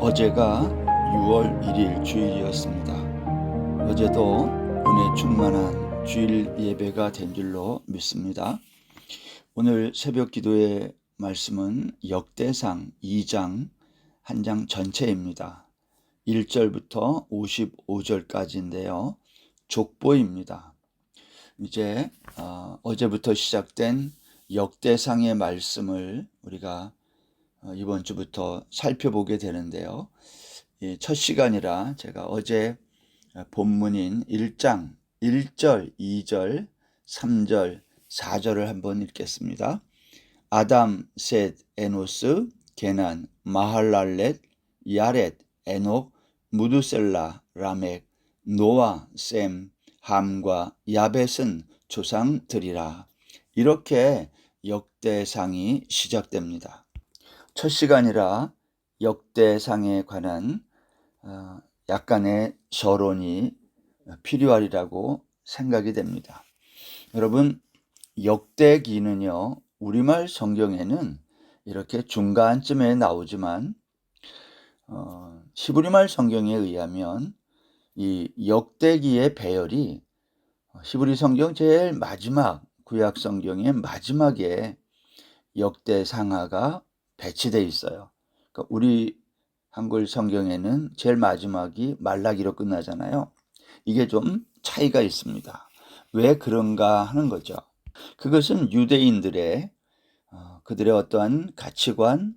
어제가 6월 1일 주일이었습니다. 어제도 은혜 충만한 주일 예배가 된 줄로 믿습니다. 오늘 새벽 기도의 말씀은 역대상 2장 한 장 전체입니다. 1절부터 55절까지인데요. 족보입니다. 이제 어제부터 시작된 역대상의 말씀을 우리가 이번 주부터 살펴보게 되는데요. 첫 시간이라 제가 어제 본문인 1장 1절, 2절, 3절, 4절을 한번 읽겠습니다. 아담, 셋, 에노스, 게난, 마할랄렛, 야렛, 에녹, 무두셀라, 라멕, 노아, 셈, 함과 야벳은 조상들이라. 이렇게 역대상이 시작됩니다. 첫 시간이라 역대상에 관한 약간의 서론이 필요하리라고 생각이 됩니다. 여러분, 역대기는요, 우리말 성경에는 이렇게 중간쯤에 나오지만 히브리말 성경에 의하면 이 역대기의 배열이 히브리 성경 제일 마지막, 구약 성경의 마지막에 역대상하가 배치되어 있어요. 그러니까 우리 한글 성경에는 제일 마지막이 말라기로 끝나잖아요. 이게 좀 차이가 있습니다. 왜 그런가 하는 거죠. 그것은 유대인들의 그들의 어떠한 가치관,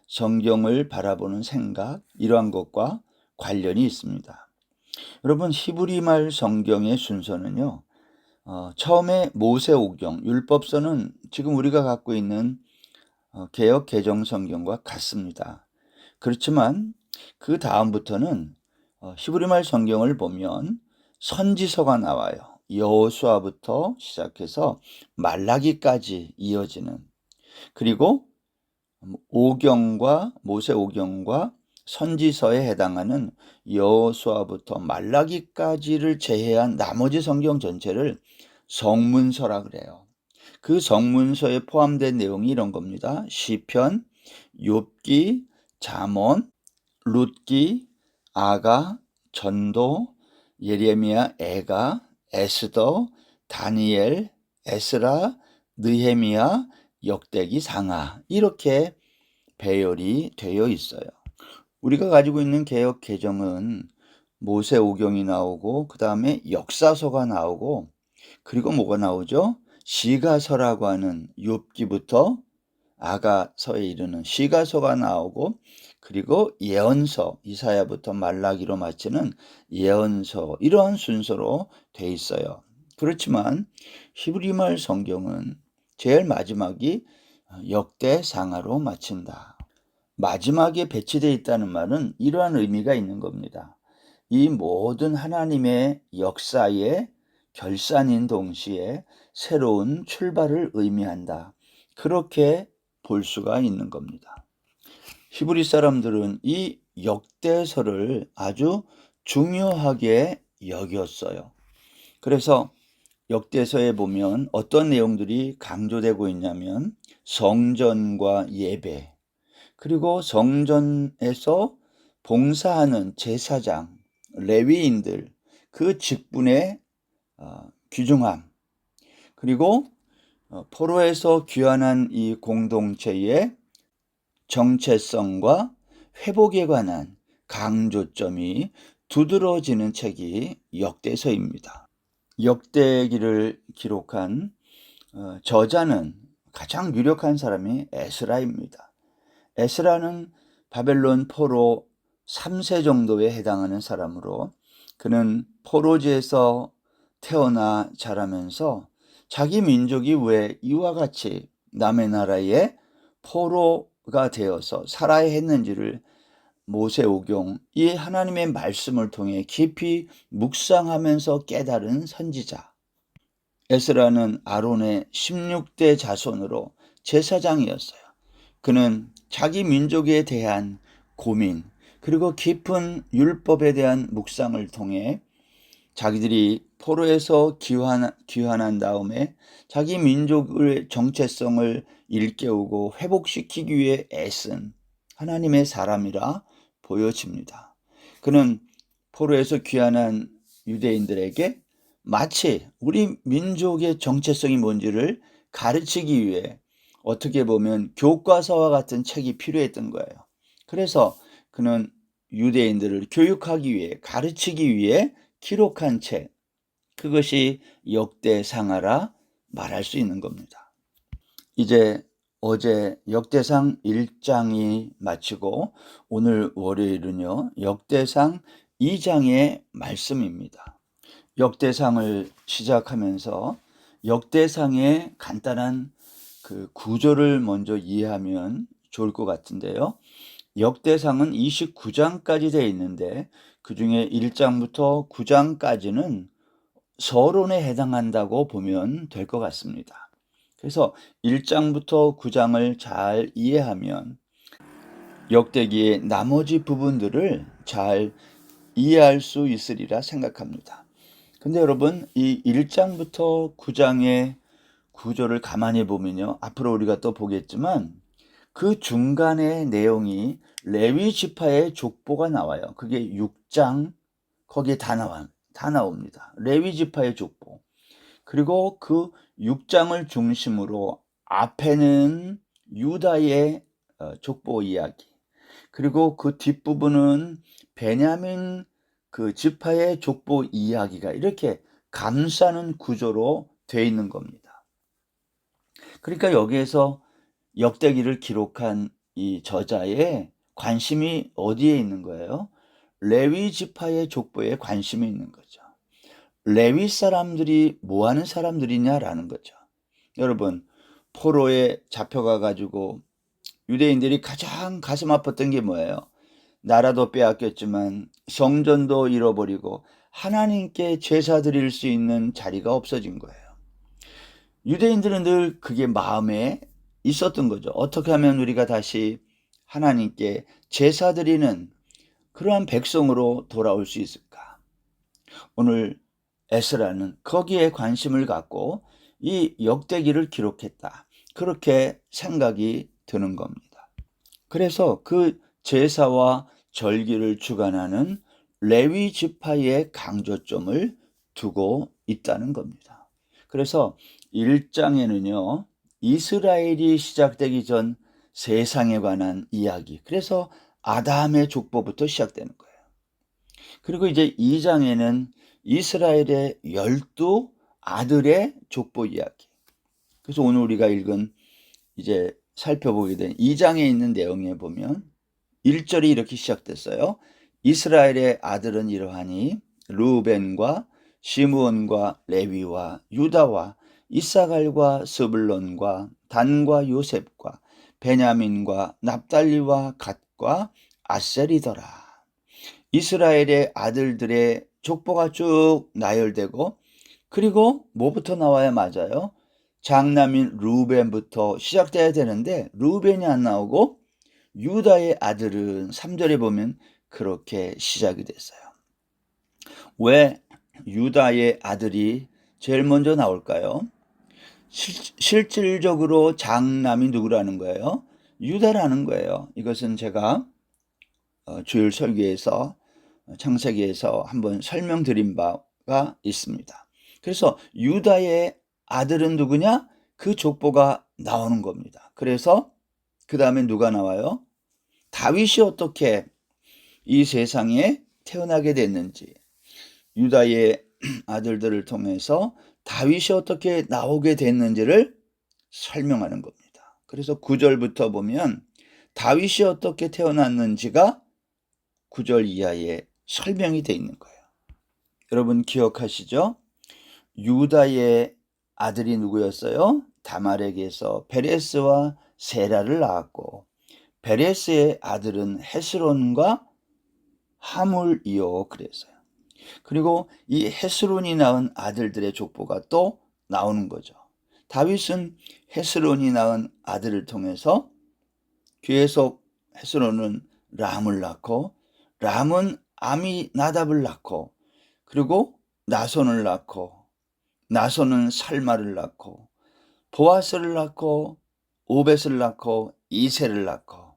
성경을 바라보는 생각, 이러한 것과 관련이 있습니다. 여러분, 히브리말 성경의 순서는요, 처음에 모세오경, 율법서는 지금 우리가 갖고 있는 개역 개정 성경과 같습니다. 그렇지만 그 다음부터는 히브리말 성경을 보면 선지서가 나와요. 여호수아부터 시작해서 말라기까지 이어지는, 그리고 오경과 모세오경과 선지서에 해당하는 여호수아부터 말라기까지를 제외한 나머지 성경 전체를 성문서라 그래요. 그 성문서에 포함된 내용이 이런 겁니다. 시편, 욥기, 잠언, 룻기, 아가, 전도, 예레미야, 애가, 에스더, 다니엘, 에스라, 느헤미야, 역대기, 상하, 이렇게 배열이 되어 있어요. 우리가 가지고 있는 개역 개정은 모세오경이 나오고 그 다음에 역사서가 나오고, 그리고 뭐가 나오죠? 시가서라고 하는 욥기부터 아가서에 이르는 시가서가 나오고, 그리고 예언서, 이사야부터 말라기로 마치는 예언서, 이러한 순서로 돼 있어요. 그렇지만 히브리말 성경은 제일 마지막이 역대상하로 마친다. 마지막에 배치되어 있다는 말은 이러한 의미가 있는 겁니다. 이 모든 하나님의 역사의 결산인 동시에 새로운 출발을 의미한다. 그렇게 볼 수가 있는 겁니다. 히브리 사람들은 이 역대서를 아주 중요하게 여겼어요. 그래서 역대서에 보면 어떤 내용들이 강조되고 있냐면 성전과 예배, 그리고 성전에서 봉사하는 제사장, 레위인들, 그 직분의 귀중함, 그리고 포로에서 귀환한 이 공동체의 정체성과 회복에 관한 강조점이 두드러지는 책이 역대서입니다. 역대기를 기록한 저자는 가장 유력한 사람이 에스라입니다. 에스라는 바벨론 포로 3세 정도에 해당하는 사람으로, 그는 포로지에서 태어나 자라면서 자기 민족이 왜 이와 같이 남의 나라에 포로가 되어서 살아야 했는지를 모세오경, 이 하나님의 말씀을 통해 깊이 묵상하면서 깨달은 선지자. 에스라는 아론의 16대 자손으로 제사장이었어요. 그는 자기 민족에 대한 고민, 그리고 깊은 율법에 대한 묵상을 통해 자기들이 포로에서 귀환한 다음에 자기 민족의 정체성을 일깨우고 회복시키기 위해 애쓴 하나님의 사람이라 보여집니다. 그는 포로에서 귀환한 유대인들에게 마치 우리 민족의 정체성이 뭔지를 가르치기 위해 어떻게 보면 교과서와 같은 책이 필요했던 거예요. 그래서 그는 유대인들을 교육하기 위해, 가르치기 위해 기록한 책, 그것이 역대상하라 말할 수 있는 겁니다. 이제 어제 역대상 1장이 마치고 오늘 월요일은요, 역대상 2장의 말씀입니다. 역대상을 시작하면서 역대상의 간단한 그 구조를 먼저 이해하면 좋을 것 같은데요. 역대상은 29장까지 되어 있는데 그 중에 1장부터 9장까지는 서론에 해당한다고 보면 될 것 같습니다. 그래서 1장부터 9장을 잘 이해하면 역대기의 나머지 부분들을 잘 이해할 수 있으리라 생각합니다. 근데 여러분, 이 1장부터 9장의 구조를 가만히 보면요, 앞으로 우리가 또 보겠지만 그 중간의 내용이 레위 지파의 족보가 나와요. 그게 6장 거기에 다 나옵니다. 레위 지파의 족보. 그리고 그 6장을 중심으로 앞에는 유다의 족보 이야기, 그리고 그 뒷부분은 베냐민 그 지파의 족보 이야기가 이렇게 감싸는 구조로 되어 있는 겁니다. 그러니까 여기에서 역대기를 기록한 이 저자의 관심이 어디에 있는 거예요? 레위 지파의 족보에 관심이 있는 거죠. 레위 사람들이 뭐 하는 사람들이냐라는 거죠. 여러분, 포로에 잡혀가 가지고 유대인들이 가장 가슴 아팠던 게 뭐예요? 나라도 빼앗겼지만 성전도 잃어버리고 하나님께 제사 드릴 수 있는 자리가 없어진 거예요. 유대인들은 늘 그게 마음에 있었던 거죠. 어떻게 하면 우리가 다시 하나님께 제사 드리는 그러한 백성으로 돌아올 수 있을까? 오늘 에스라는 거기에 관심을 갖고 이 역대기를 기록했다, 그렇게 생각이 드는 겁니다. 그래서 그 제사와 절기를 주관하는 레위 지파의 강조점을 두고 있다는 겁니다. 그래서 1장에는요, 이스라엘이 시작되기 전 세상에 관한 이야기, 그래서 아담의 족보부터 시작되는 거예요. 그리고 이제 2장에는 이스라엘의 12 아들의 족보 이야기. 그래서 오늘 우리가 읽은, 이제 살펴보게 된 2장에 있는 내용에 보면 1절이 이렇게 시작됐어요. 이스라엘의 아들은 이러하니 르우벤과 시므온과 레위와 유다와 이사갈과 스불론과 단과 요셉과 베냐민과 납달리와 갓과 아셀이더라. 이스라엘의 아들들의 족보가 쭉 나열되고, 그리고 뭐부터 나와야 맞아요? 장남인 루벤부터 시작돼야 되는데 루벤이 안 나오고 유다의 아들은 3절에 보면 그렇게 시작이 됐어요. 왜 유다의 아들이 제일 먼저 나올까요? 실질적으로 장남이 누구라는 거예요? 유다라는 거예요. 이것은 제가 주일 설교에서 창세기에서 한번 설명드린 바가 있습니다. 그래서 유다의 아들은 누구냐? 그 족보가 나오는 겁니다. 그래서 그 다음에 누가 나와요? 다윗이 어떻게 이 세상에 태어나게 됐는지, 유다의 아들들을 통해서 다윗이 어떻게 나오게 됐는지를 설명하는 겁니다. 그래서 9절부터 보면 다윗이 어떻게 태어났는지가 9절 이하에 설명이 되어 있는 거예요. 여러분 기억하시죠? 유다의 아들이 누구였어요? 다말에게서 베레스와 세라를 낳았고, 베레스의 아들은 헤스론과 하물이요 그랬어요. 그리고 이 헤스론이 낳은 아들들의 족보가 또 나오는 거죠. 다윗은 헤스론이 낳은 아들을 통해서 계속 헤스론은 람을 낳고, 람은 아미나답을 낳고, 그리고 나손을 낳고, 나손은 살마를 낳고, 보아스를 낳고, 오벳을 낳고, 이세를 낳고,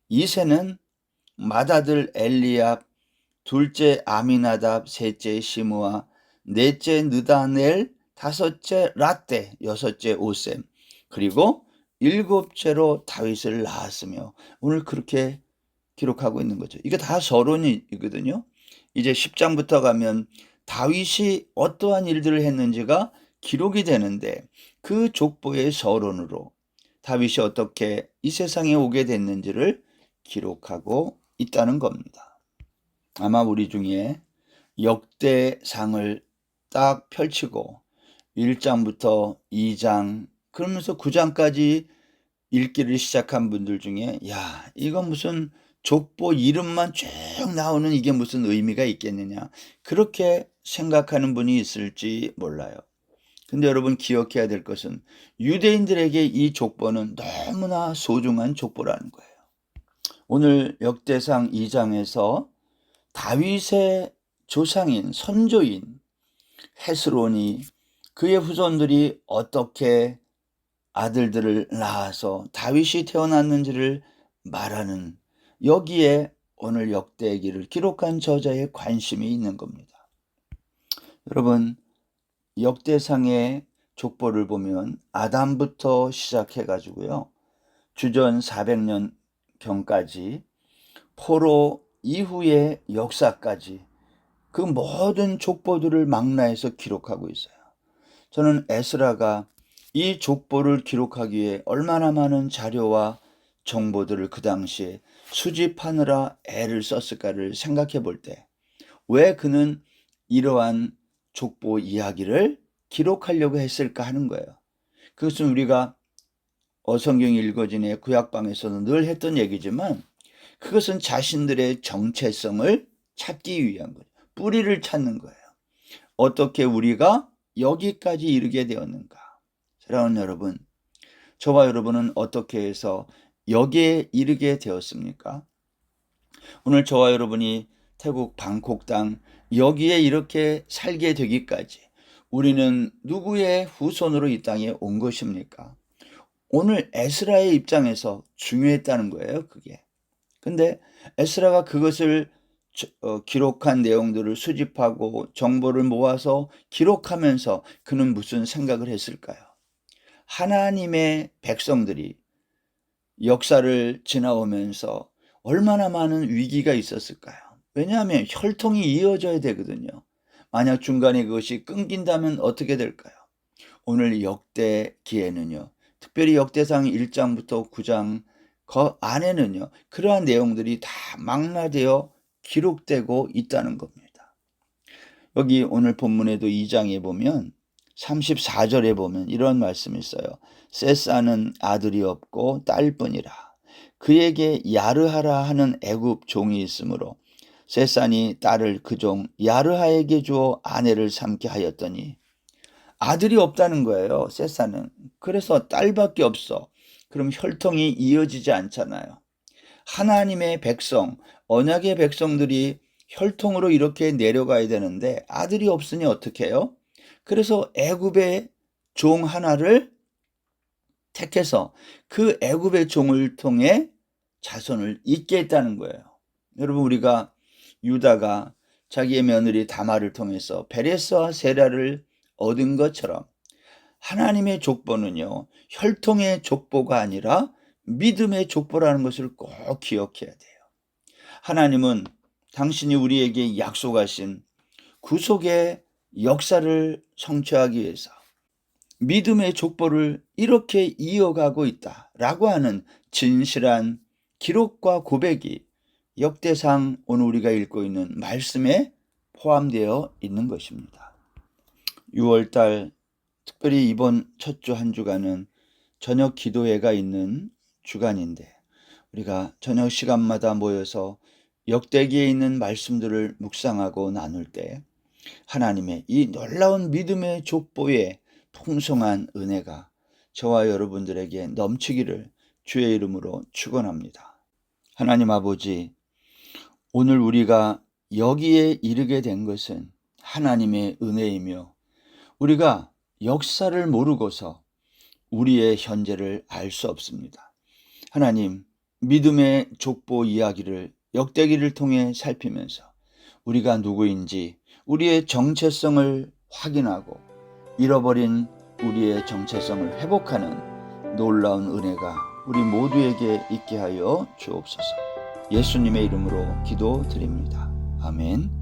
이세는 맏아들 엘리압, 둘째 아미나답, 셋째 시므아, 넷째 느다넬, 다섯째 라떼, 여섯째 오셈, 그리고 일곱째로 다윗을 낳았으며, 오늘 그렇게 기록하고 있는 거죠. 이게 다 서론이거든요. 이제 10장부터 가면 다윗이 어떠한 일들을 했는지가 기록이 되는데, 그 족보의 서론으로 다윗이 어떻게 이 세상에 오게 됐는지를 기록하고 있다는 겁니다. 아마 우리 중에 역대상을 딱 펼치고 1장부터 2장 그러면서 9장까지 읽기를 시작한 분들 중에, 야, 이거 무슨 족보 이름만 쭉 나오는 이게 무슨 의미가 있겠느냐, 그렇게 생각하는 분이 있을지 몰라요. 근데 여러분 기억해야 될 것은 유대인들에게 이 족보는 너무나 소중한 족보라는 거예요. 오늘 역대상 2장에서 다윗의 조상인 선조인 헤스론이 그의 후손들이 어떻게 아들들을 낳아서 다윗이 태어났는지를 말하는, 여기에 오늘 역대기를 기록한 저자의 관심이 있는 겁니다. 여러분, 역대상의 족보를 보면 아담부터 시작해 가지고요, 주전 400년경까지 포로 이후의 역사까지 그 모든 족보들을 망라해서 기록하고 있어요. 저는 에스라가 이 족보를 기록하기 위해 얼마나 많은 자료와 정보들을 그 당시에 수집하느라 애를 썼을까를 생각해 볼 때, 왜 그는 이러한 족보 이야기를 기록하려고 했을까 하는 거예요. 그것은 우리가 성경이 읽어진의 구약방에서는 늘 했던 얘기지만, 그것은 자신들의 정체성을 찾기 위한 거예요. 뿌리를 찾는 거예요. 어떻게 우리가 여기까지 이르게 되었는가. 사랑하는 여러분, 저와 여러분은 어떻게 해서 여기에 이르게 되었습니까? 오늘 저와 여러분이 태국 방콕 땅 여기에 이렇게 살게 되기까지 우리는 누구의 후손으로 이 땅에 온 것입니까? 오늘 에스라의 입장에서 중요했다는 거예요, 그게. 근데 에스라가 그것을 기록한 내용들을 수집하고 정보를 모아서 기록하면서 그는 무슨 생각을 했을까요? 하나님의 백성들이 역사를 지나오면서 얼마나 많은 위기가 있었을까요? 왜냐하면 혈통이 이어져야 되거든요. 만약 중간에 그것이 끊긴다면 어떻게 될까요? 오늘 역대기에는요, 특별히 역대상 1장부터 9장 그 안에는요, 그러한 내용들이 다 망라되어 기록되고 있다는 겁니다. 여기 오늘 본문에도 2장에 보면 34절에 보면 이런 말씀이 있어요. 세사는 아들이 없고 딸뿐이라. 그에게 야르하라 하는 애굽 종이 있으므로 세산이 딸을 그 종 야르하에게 주어 아내를 삼게 하였더니, 아들이 없다는 거예요, 세사는. 그래서 딸밖에 없어. 그럼 혈통이 이어지지 않잖아요. 하나님의 백성, 언약의 백성들이 혈통으로 이렇게 내려가야 되는데 아들이 없으니 어떻게 해요? 그래서 애굽의 종 하나를 택해서 그 애굽의 종을 통해 자손을 잇게 했다는 거예요. 여러분, 우리가 유다가 자기의 며느리 다말을 통해서 베레스와 세라를 얻은 것처럼 하나님의 족보는요, 혈통의 족보가 아니라 믿음의 족보라는 것을 꼭 기억해야 돼요. 하나님은 당신이 우리에게 약속하신 구속의 역사를 성취하기 위해서 믿음의 족보를 이렇게 이어가고 있다라고 하는 진실한 기록과 고백이 역대상 오늘 우리가 읽고 있는 말씀에 포함되어 있는 것입니다. 6월달 특별히 이번 첫 주 한 주간은 저녁 기도회가 있는 주간인데, 우리가 저녁 시간마다 모여서 역대기에 있는 말씀들을 묵상하고 나눌 때 하나님의 이 놀라운 믿음의 족보에 풍성한 은혜가 저와 여러분들에게 넘치기를 주의 이름으로 축원합니다. 하나님 아버지, 오늘 우리가 여기에 이르게 된 것은 하나님의 은혜이며, 우리가 역사를 모르고서 우리의 현재를 알 수 없습니다. 하나님, 믿음의 족보 이야기를 역대기를 통해 살피면서 우리가 누구인지 우리의 정체성을 확인하고 잃어버린 우리의 정체성을 회복하는 놀라운 은혜가 우리 모두에게 있게 하여 주옵소서. 예수님의 이름으로 기도드립니다. 아멘.